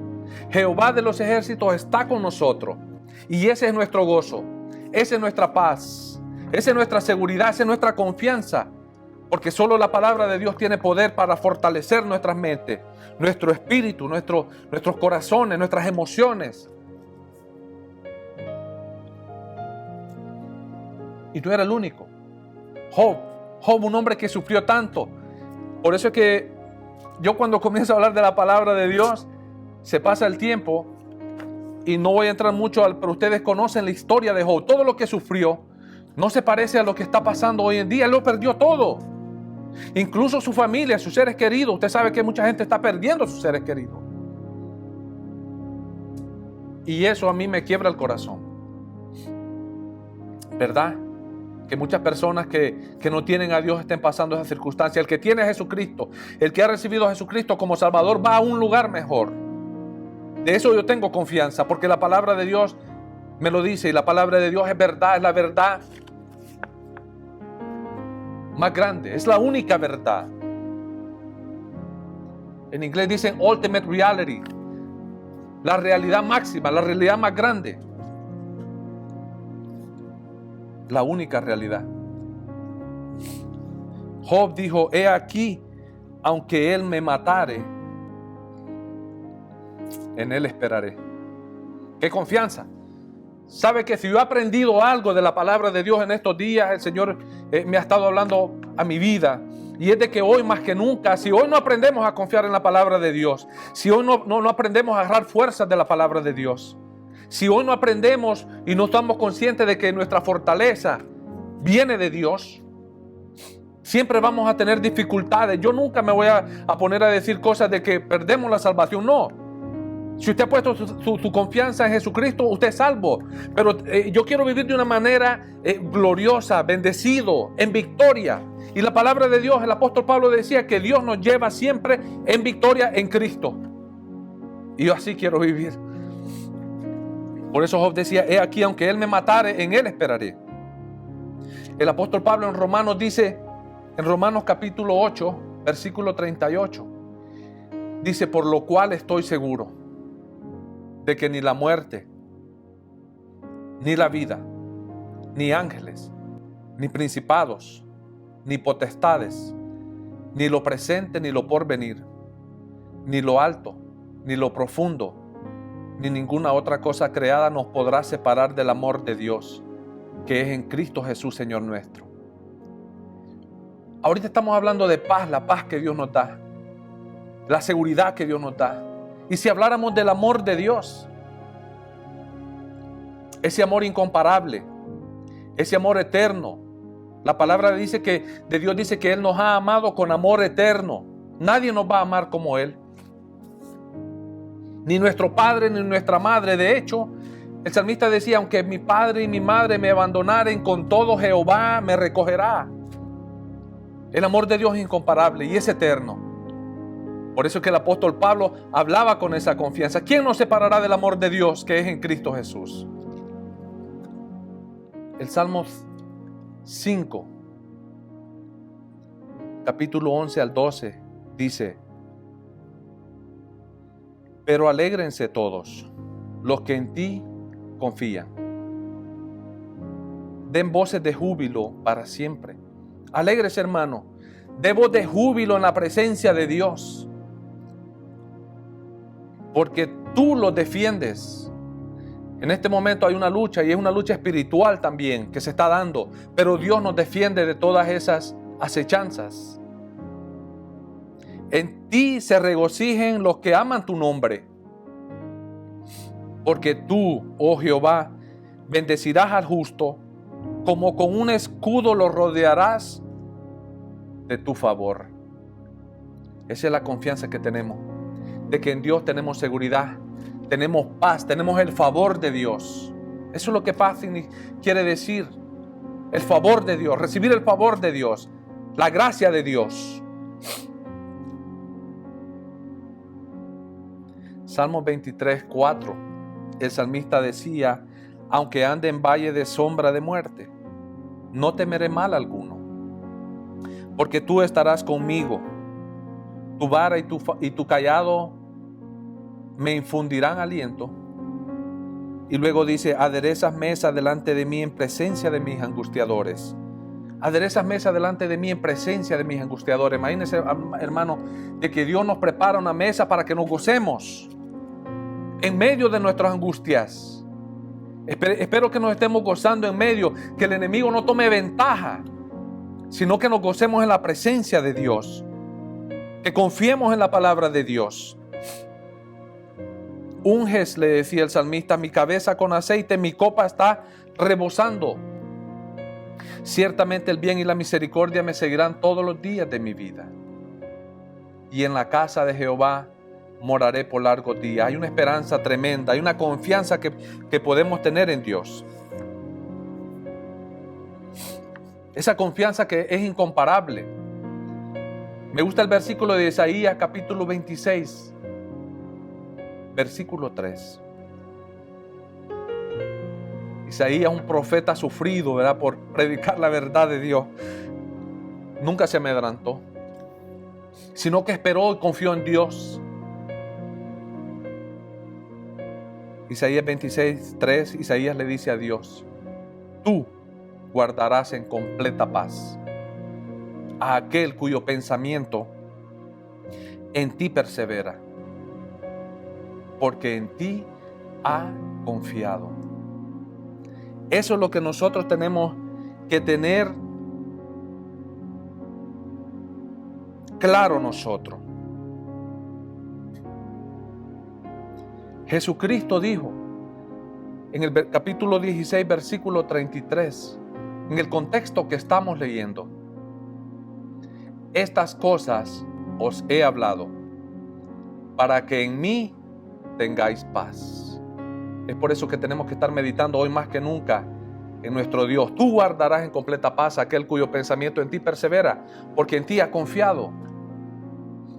Jehová de los ejércitos está con nosotros. Y ese es nuestro gozo, esa es nuestra paz, esa es nuestra seguridad, esa es nuestra confianza. Porque solo la palabra de Dios tiene poder para fortalecer nuestras mentes, nuestro espíritu, nuestros corazones, nuestras emociones. Y no era el único. Job, un hombre que sufrió tanto. Por eso es que yo, cuando comienzo a hablar de la palabra de Dios, se pasa el tiempo y no voy a entrar mucho, pero ustedes conocen la historia de Job. Todo lo que sufrió no se parece a lo que está pasando hoy en día. Él lo perdió todo. Incluso su familia, sus seres queridos. Usted sabe que mucha gente está perdiendo a sus seres queridos. Y eso a mí me quiebra el corazón. ¿Verdad? Que muchas personas que no tienen a Dios estén pasando esa circunstancia. El que tiene a Jesucristo, el que ha recibido a Jesucristo como Salvador, va a un lugar mejor. De eso yo tengo confianza, porque la palabra de Dios me lo dice, y la palabra de Dios es verdad, es la verdad más grande, es la única verdad. En inglés dicen ultimate reality, la realidad máxima, la realidad más grande, la única realidad. Job dijo: he aquí, aunque él me matare, en él esperaré. ¡Qué confianza! Sabe que si yo he aprendido algo de la palabra de Dios en estos días, el Señor me ha estado hablando a mi vida. Y es de que hoy más que nunca, si hoy no aprendemos a confiar en la palabra de Dios, si hoy no aprendemos a agarrar fuerzas de la palabra de Dios, si hoy no aprendemos y no estamos conscientes de que nuestra fortaleza viene de Dios, siempre vamos a tener dificultades. Yo nunca me voy a poner a decir cosas de que perdemos la salvación, no. Si usted ha puesto su confianza en Jesucristo, usted es salvo. Pero yo quiero vivir de una manera gloriosa, bendecido, en victoria. Y la palabra de Dios, el apóstol Pablo decía que Dios nos lleva siempre en victoria en Cristo. Y yo así quiero vivir. Por eso Job decía: he aquí, aunque él me matare, en él esperaré. El apóstol Pablo en Romanos dice, en Romanos capítulo 8, versículo 38, dice: por lo cual estoy seguro de que ni la muerte, ni la vida, ni ángeles, ni principados, ni potestades, ni lo presente, ni lo porvenir, ni lo alto, ni lo profundo, ni ninguna otra cosa creada nos podrá separar del amor de Dios, que es en Cristo Jesús, Señor nuestro. Ahorita estamos hablando de paz, la paz que Dios nos da, la seguridad que Dios nos da. Y si habláramos del amor de Dios, ese amor incomparable, ese amor eterno, la palabra dice que de Dios dice que Él nos ha amado con amor eterno. Nadie nos va a amar como Él. Ni nuestro padre ni nuestra madre. De hecho, el salmista decía, aunque mi padre y mi madre me abandonaren, con todo Jehová me recogerá. El amor de Dios es incomparable y es eterno. Por eso es que el apóstol Pablo hablaba con esa confianza. ¿Quién nos separará del amor de Dios que es en Cristo Jesús? El Salmo 5, capítulo 11 al 12, dice: pero alégrense todos los que en ti confían. Den voces de júbilo para siempre. Alegres, hermano, de voz de júbilo en la presencia de Dios, porque tú los defiendes. En este momento hay una lucha, y es una lucha espiritual también que se está dando, pero Dios nos defiende de todas esas acechanzas. En ti se regocijen los que aman tu nombre, porque tú, oh Jehová, bendecirás al justo, como con un escudo lo rodearás de tu favor. Esa es la confianza que tenemos, de que en Dios tenemos seguridad, tenemos paz, tenemos el favor de Dios. Eso es lo que paz quiere decir, el favor de Dios, recibir el favor de Dios, la gracia de Dios. Salmo 23, 4, el salmista decía: aunque ande en valle de sombra de muerte, no temeré mal alguno, porque tú estarás conmigo, tu vara y tu cayado me infundirán aliento. Y luego dice: aderezas mesa delante de mí en presencia de mis angustiadores. Aderezas mesa delante de mí en presencia de mis angustiadores. Imagínense, hermano, de que Dios nos prepara una mesa para que nos gocemos en medio de nuestras angustias. Espero que nos estemos gozando en medio, que el enemigo no tome ventaja, sino que nos gocemos en la presencia de Dios, que confiemos en la palabra de Dios. Unges, le decía el salmista, mi cabeza con aceite, mi copa está rebosando. Ciertamente el bien y la misericordia me seguirán todos los días de mi vida, y en la casa de Jehová moraré por largos días. Hay una esperanza tremenda, hay una confianza que podemos tener en Dios. Esa confianza que es incomparable. Me gusta el versículo de Isaías capítulo 26, versículo 3. Isaías, un profeta sufrido, ¿verdad?, por predicar la verdad de Dios, nunca se amedrantó, sino que esperó y confió en Dios. Isaías 26, 3, Isaías le dice a Dios: tú guardarás en completa paz a aquel cuyo pensamiento en ti persevera, porque en ti ha confiado. Eso es lo que nosotros tenemos que tener claro nosotros. Jesucristo dijo en el capítulo 16, versículo 33, en el contexto que estamos leyendo: estas cosas os he hablado para que en mí tengáis paz. Es por eso que tenemos que estar meditando hoy más que nunca en nuestro Dios. Tú guardarás en completa paz a aquel cuyo pensamiento en ti persevera, porque en ti ha confiado.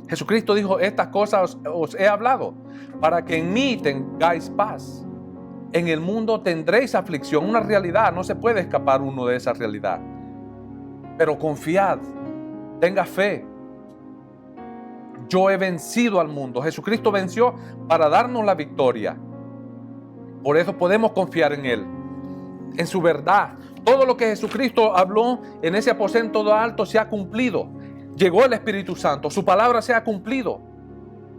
Jesucristo dijo: estas cosas os he hablado para que en mí tengáis paz. En el mundo tendréis aflicción, una realidad, no se puede escapar uno de esa realidad. Pero confiad, tenga fe. Yo he vencido al mundo. Jesucristo venció para darnos la victoria. Por eso podemos confiar en Él, en su verdad. Todo lo que Jesucristo habló en ese aposento alto se ha cumplido. Llegó el Espíritu Santo, su palabra se ha cumplido.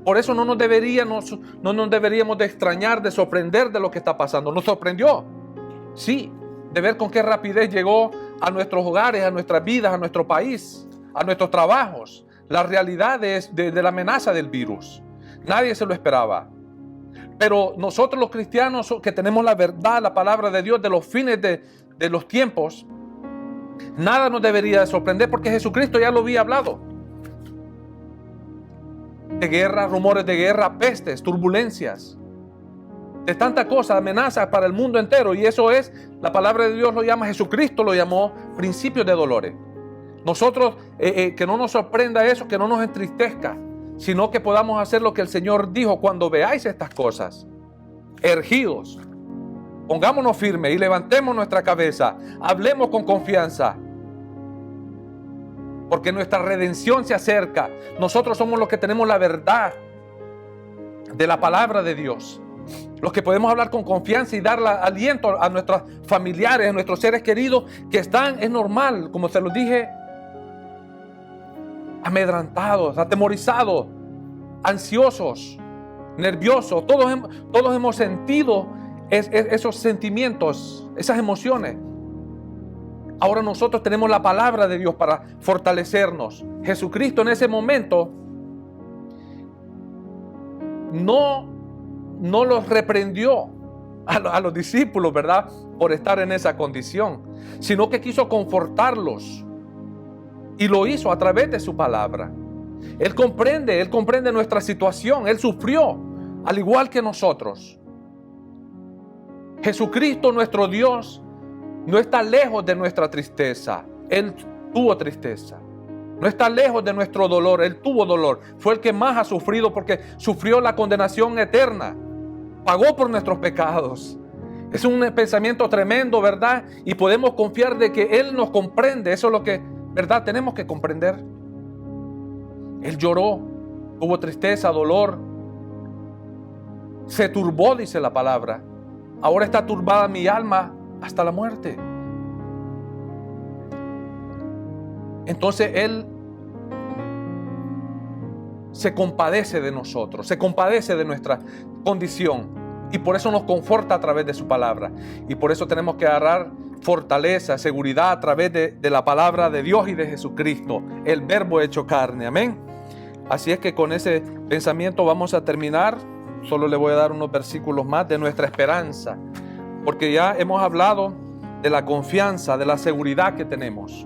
Por eso no nos deberíamos de extrañar, de sorprender de lo que está pasando. Nos sorprendió, sí, de ver con qué rapidez llegó a nuestros hogares, a nuestras vidas, a nuestro país, a nuestros trabajos. La realidad de la amenaza del virus. Nadie se lo esperaba. Pero nosotros los cristianos que tenemos la verdad, la palabra de Dios de los fines de los tiempos, nada nos debería de sorprender porque Jesucristo ya lo había hablado. De guerra, rumores de guerra, pestes, turbulencias, de tanta cosa, amenazas para el mundo entero. Y eso es, la palabra de Dios lo llama, Jesucristo lo llamó principios de dolores. Nosotros, que no nos sorprenda eso, que no nos entristezca, sino que podamos hacer lo que el Señor dijo: cuando veáis estas cosas, ergidos, pongámonos firmes y levantemos nuestra cabeza, hablemos con confianza, porque nuestra redención se acerca. Nosotros somos los que tenemos la verdad de la palabra de Dios, los que podemos hablar con confianza y dar aliento a nuestros familiares, a nuestros seres queridos que están, es normal, como se los dije, amedrantados, atemorizados, ansiosos, nerviosos. Todos hemos sentido esos sentimientos, esas emociones. Ahora nosotros tenemos la palabra de Dios para fortalecernos. Jesucristo en ese momento no los reprendió a los discípulos, ¿verdad?, por estar en esa condición, sino que quiso confortarlos. Y lo hizo a través de su palabra. Él comprende nuestra situación. Él sufrió, al igual que nosotros. Jesucristo, nuestro Dios, no está lejos de nuestra tristeza. Él tuvo tristeza. No está lejos de nuestro dolor. Él tuvo dolor. Fue el que más ha sufrido porque sufrió la condenación eterna. Pagó por nuestros pecados. Es un pensamiento tremendo, ¿verdad? Y podemos confiar de que Él nos comprende. Eso es lo que, ¿verdad?, tenemos que comprender. Él lloró, hubo tristeza, dolor. Se turbó, dice la palabra. Ahora está turbada mi alma hasta la muerte. Entonces Él se compadece de nosotros, se compadece de nuestra condición. Y por eso nos conforta a través de su palabra. Y por eso tenemos que agarrar fortaleza, seguridad a través de la palabra de Dios y de Jesucristo, el verbo hecho carne. Amén. Así es que con ese pensamiento vamos a terminar. Solo le voy a dar unos versículos más de nuestra esperanza, porque ya hemos hablado de la confianza, de la seguridad que tenemos.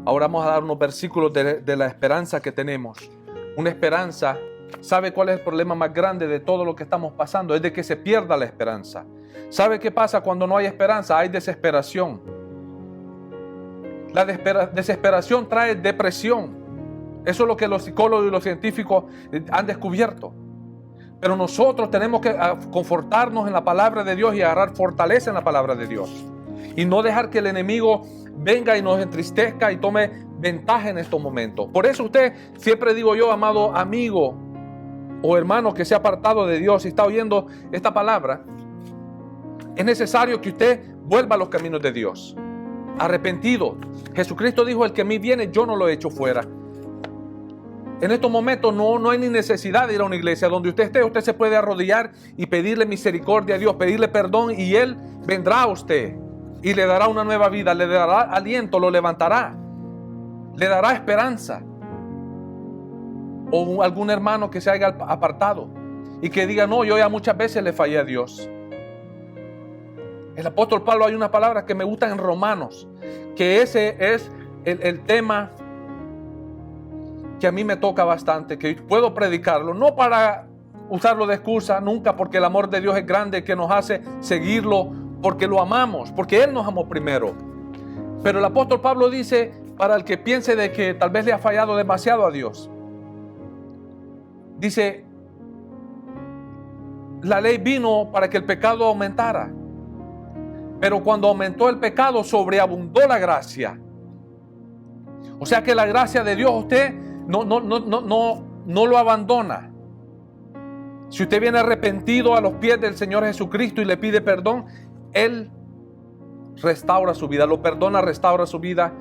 Ahora vamos a dar unos versículos de la esperanza que tenemos. Una esperanza, ¿sabe cuál es el problema más grande de todo lo que estamos pasando? Es de que se pierda la esperanza. ¿Sabe qué pasa cuando no hay esperanza? Hay desesperación. La desesperación trae depresión. Eso es lo que los psicólogos y los científicos han descubierto. Pero nosotros tenemos que confortarnos en la palabra de Dios y agarrar fortaleza en la palabra de Dios. Y no dejar que el enemigo venga y nos entristezca y tome ventaja en estos momentos. Por eso usted, siempre digo yo, amado amigo o hermano que se ha apartado de Dios y está oyendo esta palabra, es necesario que usted vuelva a los caminos de Dios, arrepentido. Jesucristo dijo: el que a mí viene, yo no lo echo fuera. En estos momentos no hay ni necesidad de ir a una iglesia. Donde usted esté, usted se puede arrodillar y pedirle misericordia a Dios, pedirle perdón, y Él vendrá a usted y le dará una nueva vida, le dará aliento, lo levantará, le dará esperanza. O algún hermano que se haya apartado y que diga: no, yo ya muchas veces le fallé a Dios. El apóstol Pablo, hay una palabra que me gusta en Romanos, que ese es el tema que a mí me toca bastante, que puedo predicarlo, no para usarlo de excusa nunca, porque el amor de Dios es grande, que nos hace seguirlo, porque lo amamos, porque Él nos amó primero. Pero el apóstol Pablo dice, para el que piense de que tal vez le ha fallado demasiado a Dios, dice: la ley vino para que el pecado aumentara, pero cuando aumentó el pecado, sobreabundó la gracia. O sea que la gracia de Dios, usted no lo abandona. Si usted viene arrepentido a los pies del Señor Jesucristo y le pide perdón, Él restaura su vida, lo perdona, restaura su vida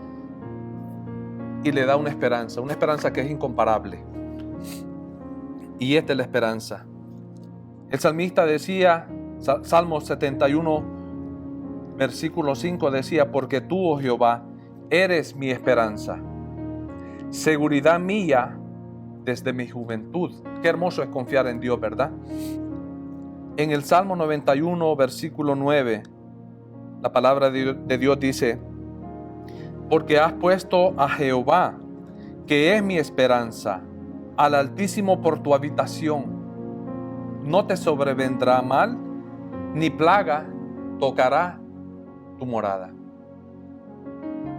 y le da una esperanza que es incomparable. Y esta es la esperanza. El salmista decía, Salmo 71, versículo 5 decía: porque tú, oh Jehová, eres mi esperanza, seguridad mía desde mi juventud. Qué hermoso es confiar en Dios, ¿verdad? En el Salmo 91, versículo 9, la palabra de Dios dice: porque has puesto a Jehová, que es mi esperanza, al Altísimo por tu habitación. No te sobrevendrá mal, ni plaga tocará tu morada.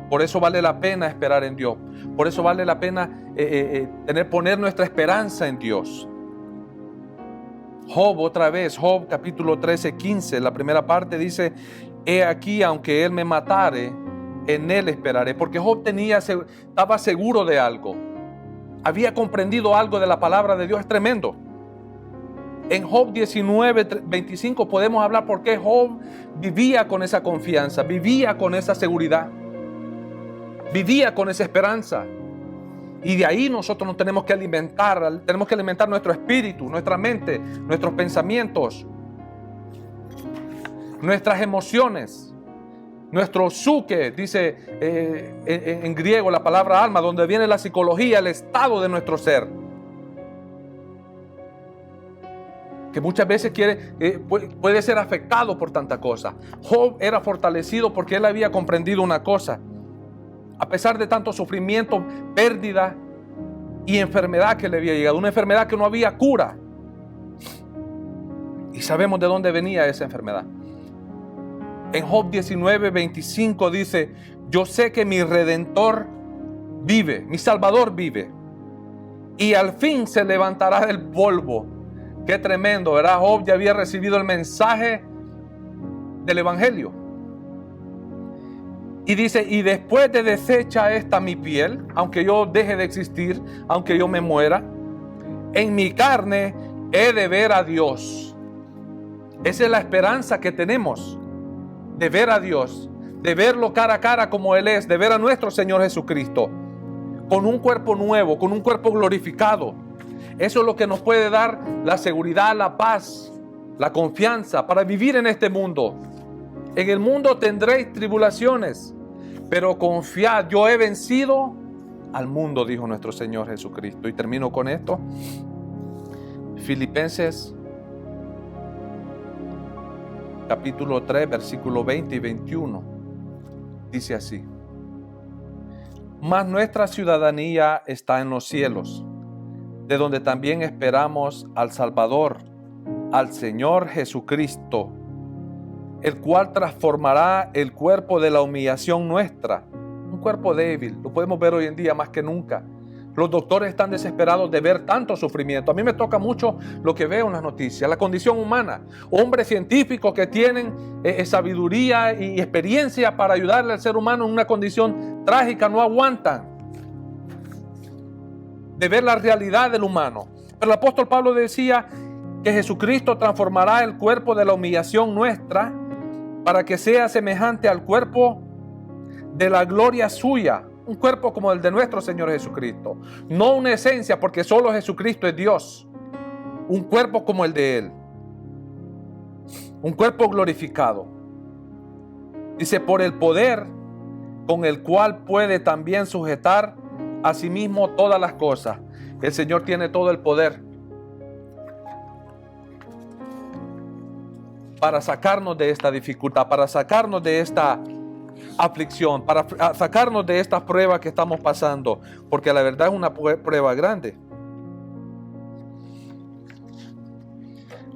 Por eso vale la pena esperar en Dios. Por eso vale la pena poner nuestra esperanza en Dios. Job, otra vez, Job capítulo 13, 15, la primera parte dice: he aquí, aunque él me matare, en él esperaré. Porque Job estaba seguro de algo. Había comprendido algo de la palabra de Dios. Es tremendo. En Job 19, 25 podemos hablar por qué Job vivía con esa confianza, vivía con esa seguridad, vivía con esa esperanza. Y de ahí nosotros nos tenemos que alimentar nuestro espíritu, nuestra mente, nuestros pensamientos, nuestras emociones, nuestro psuque, dice en griego la palabra alma, donde viene la psicología, el estado de nuestro ser, que muchas veces puede ser afectado por tanta cosa. Job era fortalecido porque él había comprendido una cosa: a pesar de tanto sufrimiento, pérdida y enfermedad que le había llegado, una enfermedad que no había cura, y sabemos de dónde venía esa enfermedad. En Job 19, 25 dice: yo sé que mi Redentor vive, mi Salvador vive, y al fin se levantará del polvo. Qué tremendo, ¿verdad? Job ya había recibido el mensaje del Evangelio. Y dice: y después de deshecha esta mi piel, aunque yo deje de existir, aunque yo me muera, en mi carne he de ver a Dios. Esa es la esperanza que tenemos, de ver a Dios, de verlo cara a cara como Él es, de ver a nuestro Señor Jesucristo, con un cuerpo nuevo, con un cuerpo glorificado. Eso es lo que nos puede dar la seguridad, la paz, la confianza para vivir en este mundo. En el mundo tendréis tribulaciones, pero confiad, yo he vencido al mundo, dijo nuestro Señor Jesucristo. Y termino con esto. Filipenses capítulo 3, versículo 20 y 21. Dice así: mas nuestra ciudadanía está en los cielos, de donde también esperamos al Salvador, al Señor Jesucristo, el cual transformará el cuerpo de la humillación nuestra, un cuerpo débil. Lo podemos ver hoy en día más que nunca. Los doctores están desesperados de ver tanto sufrimiento. A mí me toca mucho lo que veo en las noticias, la condición humana. Hombres científicos que tienen sabiduría y experiencia para ayudarle al ser humano en una condición trágica, no aguantan de ver la realidad del humano. Pero el apóstol Pablo decía que Jesucristo transformará el cuerpo de la humillación nuestra para que sea semejante al cuerpo de la gloria suya. Un cuerpo como el de nuestro Señor Jesucristo. No una esencia, porque solo Jesucristo es Dios. Un cuerpo como el de Él. Un cuerpo glorificado. Dice: por el poder con el cual puede también sujetar a sí mismo todas las cosas. El Señor tiene todo el poder para sacarnos de esta dificultad, para sacarnos de esta aflicción, para sacarnos de estas pruebas que estamos pasando, porque la verdad es una prueba grande.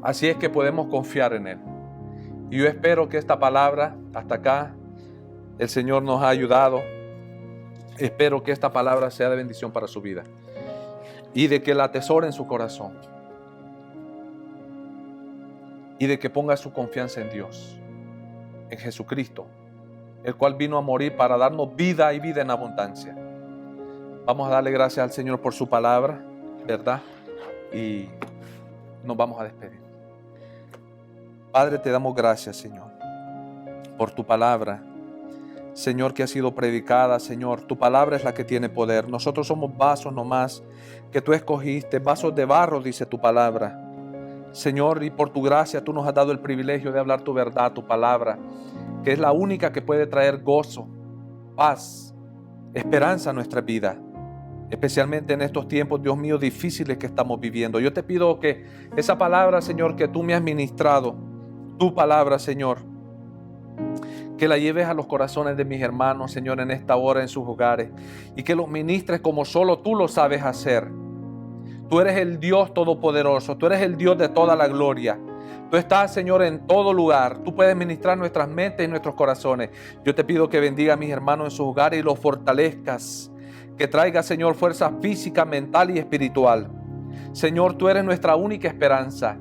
Así es que podemos confiar en Él. Y yo espero que esta palabra, hasta acá, el Señor nos ha ayudado. Espero que esta palabra sea de bendición para su vida y de que la atesore en su corazón y de que ponga su confianza en Dios, en Jesucristo, el cual vino a morir para darnos vida y vida en abundancia. Vamos a darle gracias al Señor por su palabra, ¿verdad? Y nos vamos a despedir. Padre, te damos gracias, Señor, por tu palabra, Señor, que ha sido predicada. Señor, tu palabra es la que tiene poder. Nosotros somos vasos nomás que tú escogiste, vasos de barro, dice tu palabra. Señor, y por tu gracia tú nos has dado el privilegio de hablar tu verdad, tu palabra, que es la única que puede traer gozo, paz, esperanza a nuestra vida, especialmente en estos tiempos, Dios mío, difíciles que estamos viviendo. Yo te pido que esa palabra, Señor, que tú me has ministrado, tu palabra, Señor, que la lleves a los corazones de mis hermanos, Señor, en esta hora, en sus hogares, y que los ministres como solo tú lo sabes hacer. Tú eres el Dios todopoderoso, tú eres el Dios de toda la gloria. Tú estás, Señor, en todo lugar. Tú puedes ministrar nuestras mentes y nuestros corazones. Yo te pido que bendiga a mis hermanos en sus hogares y los fortalezcas. Que traiga, Señor, fuerza física, mental y espiritual. Señor, tú eres nuestra única esperanza.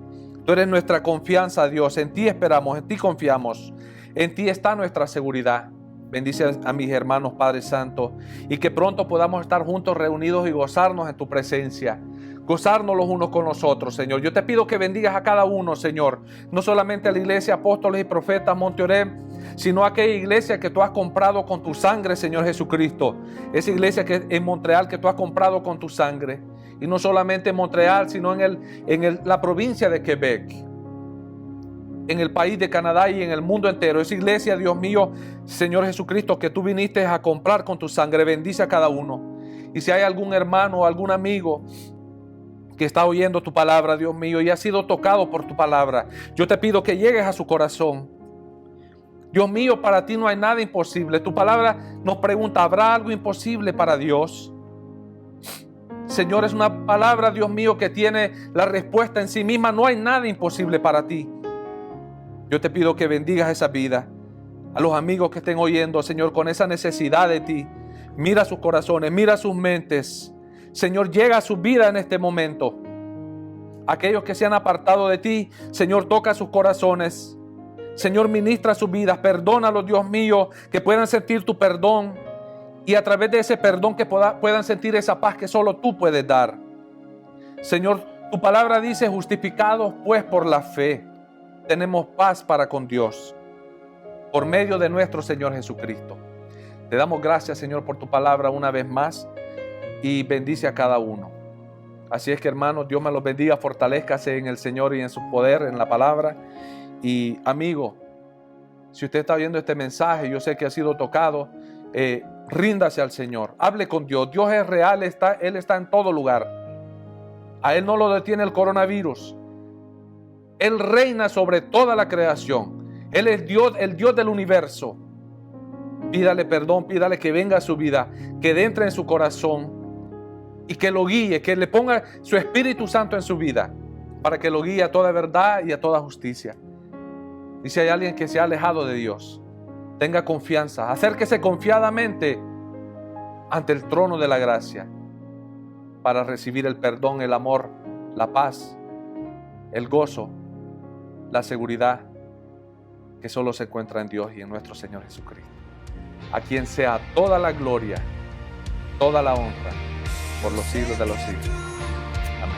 Tú eres nuestra confianza, Dios. En ti esperamos, en ti confiamos. En ti está nuestra seguridad. Bendice a mis hermanos, Padre Santo, y que pronto podamos estar juntos, reunidos y gozarnos en tu presencia. Gozarnos los unos con los otros, Señor. Yo te pido que bendigas a cada uno, Señor. No solamente a la iglesia Apóstoles y Profetas Monte Oreb, sino a aquella iglesia que tú has comprado con tu sangre, Señor Jesucristo. Esa iglesia que en Montreal que tú has comprado con tu sangre. Y no solamente en Montreal, sino en la provincia de Quebec, en el país de Canadá y en el mundo entero. Esa iglesia, Dios mío, Señor Jesucristo, que tú viniste a comprar con tu sangre, bendice a cada uno. Y si hay algún hermano o algún amigo que está oyendo tu palabra, Dios mío, y ha sido tocado por tu palabra, yo te pido que llegues a su corazón. Dios mío, para ti no hay nada imposible. Tu palabra nos pregunta, ¿habrá algo imposible para Dios? Señor, es una palabra, Dios mío, que tiene la respuesta en sí misma. No hay nada imposible para ti. Yo te pido que bendigas esa vida. A los amigos que estén oyendo, Señor, con esa necesidad de ti. Mira sus corazones, mira sus mentes. Señor, llega a su vida en este momento. Aquellos que se han apartado de ti, Señor, toca sus corazones. Señor, ministra sus vidas. Perdónalos, Dios mío, que puedan sentir tu perdón. Y a través de ese perdón que puedan sentir esa paz que solo tú puedes dar. Señor, tu palabra dice, justificados pues por la fe, tenemos paz para con Dios, por medio de nuestro Señor Jesucristo. Te damos gracias, Señor, por tu palabra una vez más y bendice a cada uno. Así es que, hermanos, Dios me los bendiga, fortalézcase en el Señor y en su poder, en la palabra. Y amigo, si usted está viendo este mensaje, yo sé que ha sido tocado, ríndase al Señor, hable con Dios. Dios es real, Él está en todo lugar. A Él no lo detiene el coronavirus. Él reina sobre toda la creación. Él es Dios, el Dios del universo. Pídale perdón, pídale que venga a su vida, que entre en su corazón y que lo guíe, que le ponga su Espíritu Santo en su vida para que lo guíe a toda verdad y a toda justicia. Y si hay alguien que se ha alejado de Dios, tenga confianza, acérquese confiadamente ante el trono de la gracia para recibir el perdón, el amor, la paz, el gozo, la seguridad que solo se encuentra en Dios y en nuestro Señor Jesucristo. A quien sea toda la gloria, toda la honra, por los siglos de los siglos. Amén.